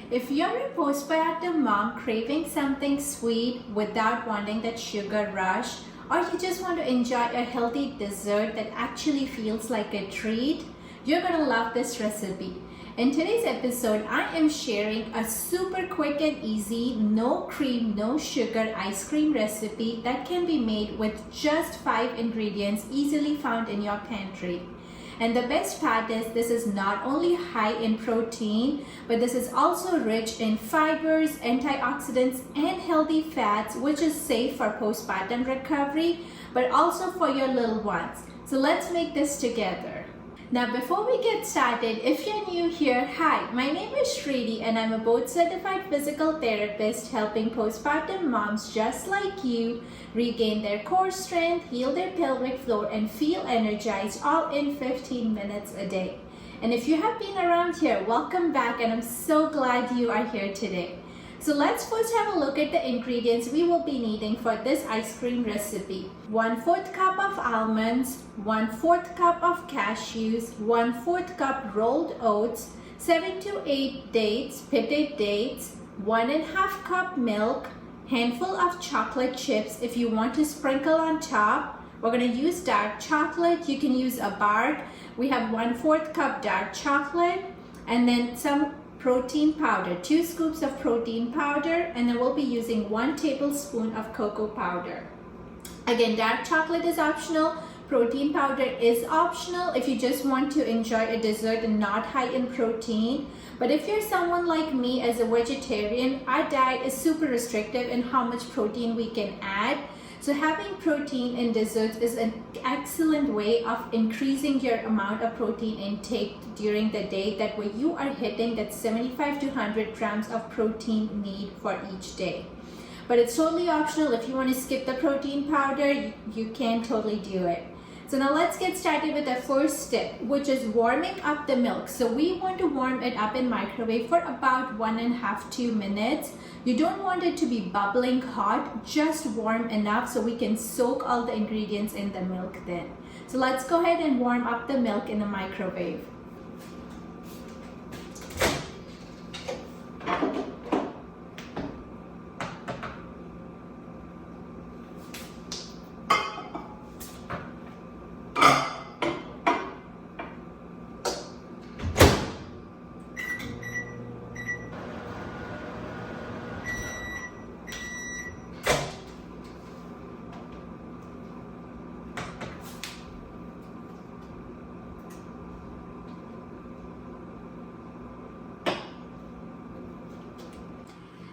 If you're a postpartum mom craving something sweet without wanting that sugar rush, or you just want to enjoy a healthy dessert that actually feels like a treat, you're gonna love this recipe. In today's episode, I am sharing a super quick and easy, no cream, no sugar ice cream recipe that can be made with just 5 ingredients easily found in your pantry. And the best part is this is not only high in protein, but this is also rich in fibers, antioxidants, and healthy fats, which is safe for postpartum recovery, but also for your little ones. So let's make this together. Now, before we get started, if you're new here, hi, my name is Shridi and I'm a board certified physical therapist helping postpartum moms just like you regain their core strength, heal their pelvic floor, and feel energized all in 15 minutes a day. And if you have been around here, welcome back, and I'm so glad you are here today. So let's first have a look at the ingredients we will be needing for this ice cream recipe. 1/4 cup of almonds, 1/4 cup of cashews, 1/4 cup rolled oats, 7 to 8 dates, pitted dates, 1.5 cup milk, handful of chocolate chips if you want to sprinkle on top. We're going to use dark chocolate. You can use a bar. We have 1/4 cup dark chocolate, and then some protein powder, 2 scoops of protein powder, and then we'll be using 1 tablespoon of cocoa powder. Again, dark chocolate is optional, protein powder is optional if you just want to enjoy a dessert and not high in protein. But if you're someone like me as a vegetarian, our diet is super restrictive in how much protein we can add. So having protein in desserts is an excellent way of increasing your amount of protein intake during the day. That way you are hitting that 75 to 100 grams of protein need for each day. But it's totally optional. If you want to skip the protein powder, you can totally do it. So now let's get started with the first step, which is warming up the milk. So we want to warm it up in microwave for about 1.5 to 2 minutes. You don't want it to be bubbling hot, just warm enough so we can soak all the ingredients in the milk then. So let's go ahead and warm up the milk in the microwave.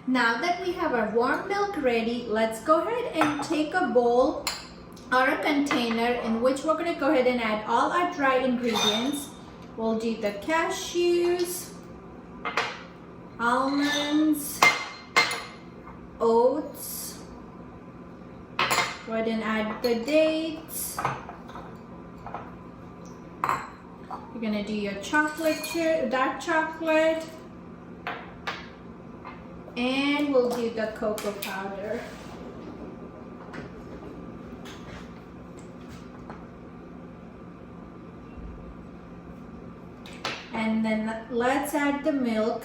Now that we have our warm milk ready, let's go ahead and take a bowl or a container in which we're going to go ahead and add all our dry ingredients. We'll do the cashews, almonds, oats, go ahead and add the dates. You're going to do your chocolate, dark chocolate, and we'll do the cocoa powder. And then let's add the milk.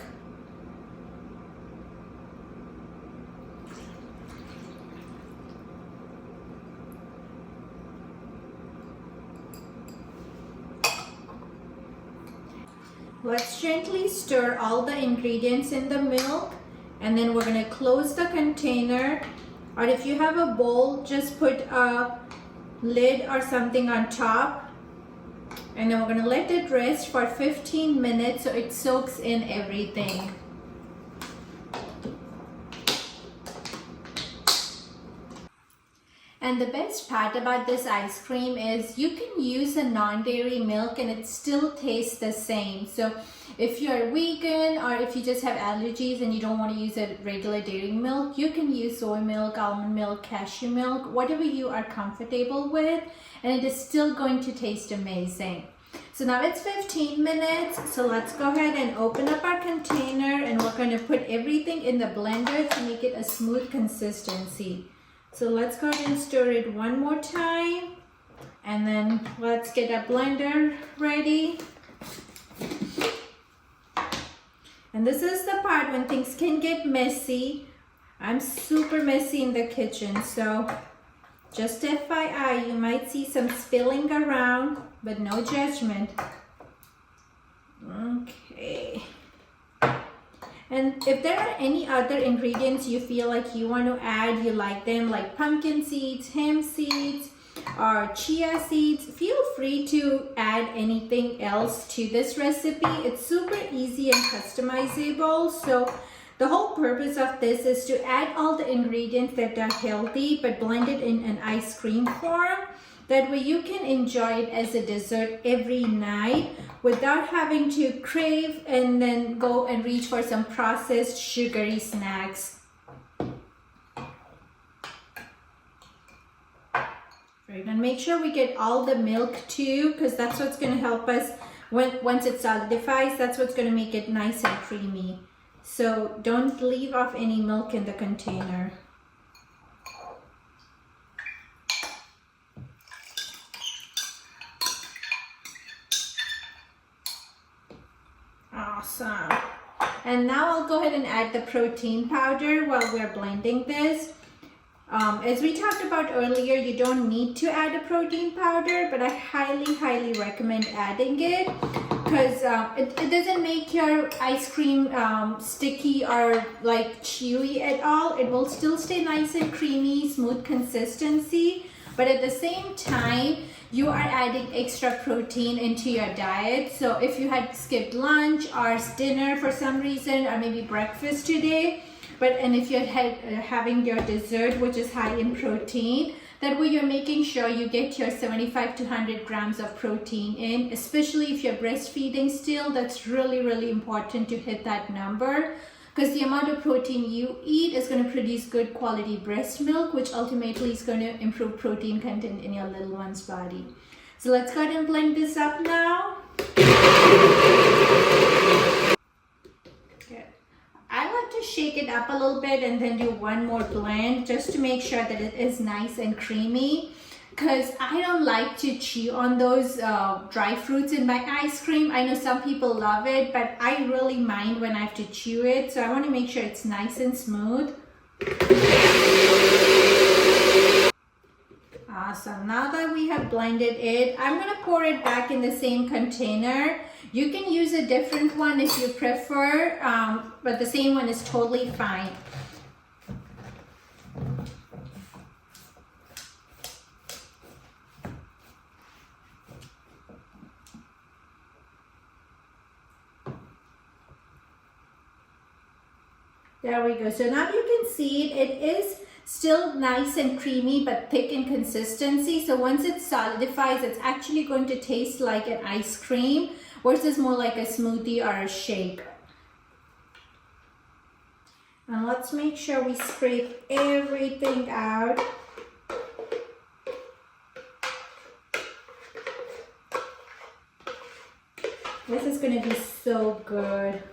Let's gently stir all the ingredients in the milk. And then we're going to close the container, or if you have a bowl, just put a lid or something on top, and then we're going to let it rest for 15 minutes so it soaks in everything. And the best part about this ice cream is you can use a non-dairy milk and it still tastes the same. So if you're vegan or if you just have allergies and you don't want to use a regular dairy milk, you can use soy milk, almond milk, cashew milk, whatever you are comfortable with, and it is still going to taste amazing. So now it's 15 minutes, so let's go ahead and open up our container, and we're going to put everything in the blender to make it a smooth consistency. So let's go ahead and stir it one more time, and then let's get our blender ready. And this is the part when things can get messy. I'm super messy in the kitchen, so just FYI, you might see some spilling around, but no judgment. Okay. And if there are any other ingredients you feel like you want to add, you like them, like pumpkin seeds, hemp seeds, or chia seeds, feel free to add anything else to this recipe. It's super easy and customizable. So the whole purpose of this is to add all the ingredients that are healthy, but blended in an ice cream form. That way you can enjoy it as a dessert every night without having to crave and then go and reach for some processed sugary snacks. Right, and make sure we get all the milk too, because that's what's going to help us once it solidifies. That's what's going to make it nice and creamy. So don't leave off any milk in the container. Awesome. And now I'll go ahead and add the protein powder while we're blending this. As we talked about earlier, you don't need to add a protein powder, but I highly recommend adding it, because it doesn't make your ice cream sticky or like chewy at all. It will still stay nice and creamy, smooth consistency, but at the same time, you are adding extra protein into your diet. So if you had skipped lunch or dinner for some reason, or maybe breakfast today, and if you're having your dessert, which is high in protein, that way you're making sure you get your 75 to 100 grams of protein in, especially if you're breastfeeding still. That's really important to hit that number, because the amount of protein you eat is going to produce good quality breast milk, which ultimately is going to improve protein content in your little one's body. So let's go ahead and blend this up now. Good. I like to shake it up a little bit and then do one more blend just to make sure that it is nice and creamy, because I don't like to chew on those dry fruits in my ice cream. I know some people love it, but I really mind when I have to chew it. So I want to make sure it's nice and smooth. Awesome. Now that we have blended it, I'm going to pour it back in the same container. You can use a different one if you prefer, but the same one is totally fine. There we go. So now you can see it is still nice and creamy, but thick in consistency. So once it solidifies, it's actually going to taste like an ice cream versus more like a smoothie or a shake. And let's make sure we scrape everything out. This is going to be so good.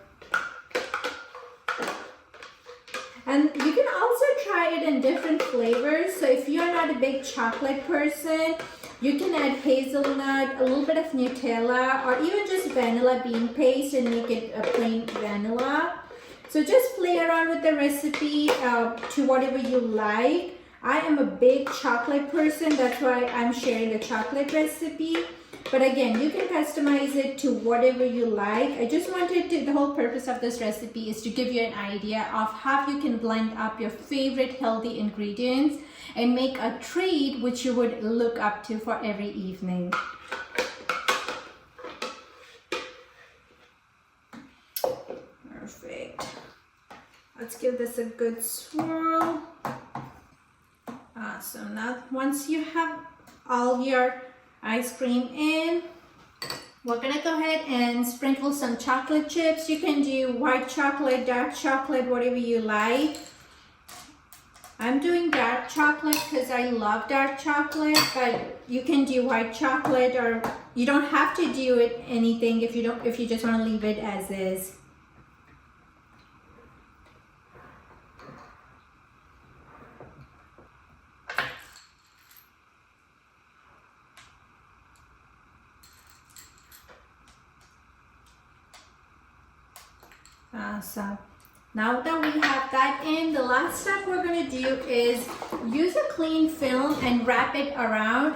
And you can also try it in different flavors. So if you're not a big chocolate person, you can add hazelnut, a little bit of Nutella, or even just vanilla bean paste and make it a plain vanilla. So just play around with the recipe to whatever you like. I am a big chocolate person, that's why I'm sharing the chocolate recipe. But again, you can customize it to whatever you like. I just wanted to, the whole purpose of this recipe is to give you an idea of how you can blend up your favorite healthy ingredients and make a treat which you would look up to for every evening. Perfect. Let's give this a good swirl. Awesome. Now, once you have all your ice cream in, we're gonna go ahead and sprinkle some chocolate chips. You can do white chocolate, dark chocolate, whatever you like. I'm doing dark chocolate because I love dark chocolate, but you can do white chocolate, or you don't have to do it anything if you just want to leave it as is. Awesome. Now that we have that in, the last step we're going to do is use a clean film and wrap it around,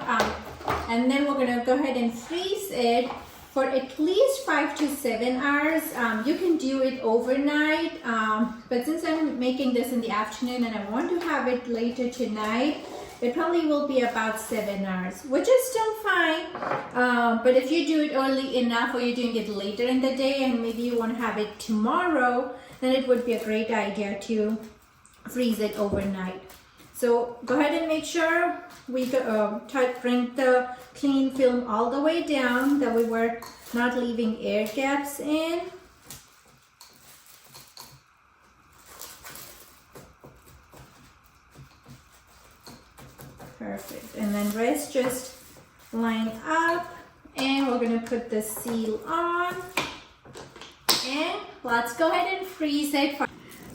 and then we're going to go ahead and freeze it for at least 5 to 7 hours. You can do it overnight, but since I'm making this in the afternoon and I want to have it later tonight, it probably will be about 7 hours, which is still fine. But if you do it early enough, or you're doing it later in the day and maybe you want to have it tomorrow, then it would be a great idea to freeze it overnight. So go ahead and make sure we bring the clean film all the way down, that we were not leaving air gaps in. Perfect. And then rest just line up, and we're going to put the seal on, and let's go ahead and freeze it.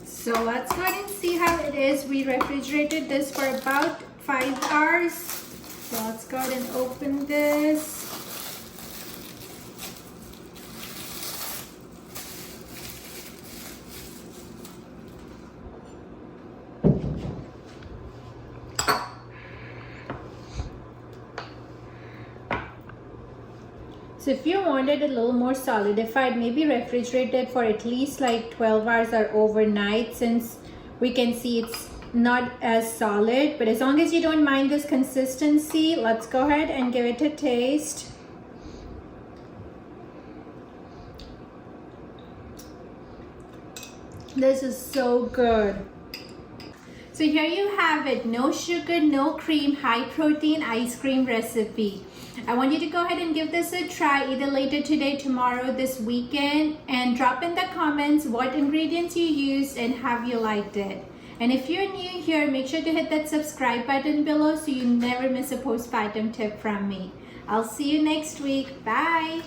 So let's go ahead and see how it is. We refrigerated this for about 5 hours. So let's go ahead and open this. So if you wanted a little more solidified, maybe refrigerate it for at least like 12 hours or overnight, since we can see it's not as solid. But as long as you don't mind this consistency, let's go ahead and give it a taste. This is so good. So here you have it, no sugar, no cream, high protein ice cream recipe. I want you to go ahead and give this a try either later today, tomorrow, this weekend, and drop in the comments what ingredients you used and have you liked it. And if you're new here, make sure to hit that subscribe button below so you never miss a postpartum tip from me. I'll see you next week. Bye.